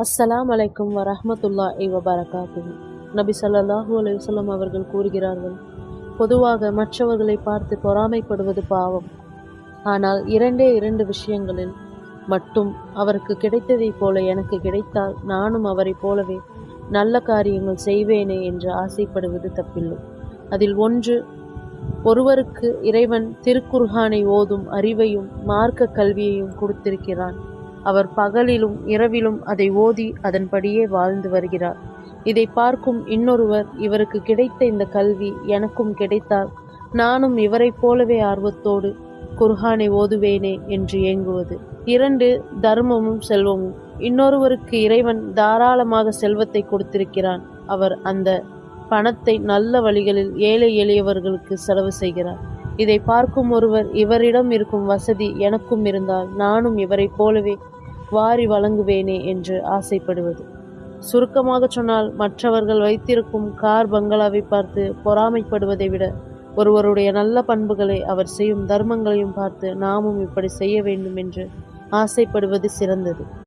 அஸ்ஸலாம் அலைக்கும் வரஹ்மத்துல்லாஹி வபரகாத்துஹு. நபி ஸல்லல்லாஹு அலைஹி வஸல்லம் அவர்கள் கூறுகிறார்கள், பொதுவாக மற்றவர்களை பார்த்து பொறாமைப்படுவது பாவம். ஆனால் இரண்டே இரண்டு விஷயங்களில் மட்டும் அவருக்கு கிடைத்ததைப் போல எனக்கு கிடைத்தால் நானும் அவரைப் போலவே நல்ல காரியங்கள் செய்வேனே என்று ஆசைப்படுவது தப்பில்லை. அதில் ஒன்று, ஒருவருக்கு இறைவன் திருக்குர்ஆனை ஓதும் அறிவையும் மார்க்க கல்வியையும் கொடுத்திருக்கிறான். அவர் பகலிலும் இரவிலும் அதை ஓதி அதன்படியே வாழ்ந்து வருகிறார். இதை பார்க்கும் இன்னொருவர், இவருக்கு கிடைத்த இந்த கல்வி எனக்கும் கிடைத்தால் நானும் இவரைப் போலவே ஆர்வத்தோடு குர்ஆனை ஓதுவேனே என்று ஏங்குவது. 2, தர்மமும் செல்வமும். இன்னொருவருக்கு இறைவன் தாராளமாக செல்வத்தை கொடுத்திருக்கிறான். அவர் அந்த பணத்தை நல்ல வழிகளில் ஏழை எளியவர்களுக்கு செலவு செய்கிறார். இதை பார்க்கும் ஒருவர், இவரிடம் இருக்கும் வசதி எனக்கும் இருந்தால் நானும் இவரைப் போலவே வாரி வழங்குவேனே என்று ஆசைப்படுவது. சுருக்கமாக சொன்னால், மற்றவர்கள் வைத்திருக்கும் கார் பங்களாவை பார்த்து பொறாமைப்படுவதை விட ஒருவருடைய நல்ல பண்புகளை, அவர் செய்யும் தர்மங்களையும் பார்த்து நாமும் இப்படி செய்ய வேண்டும் என்று ஆசைப்படுவது சிறந்தது.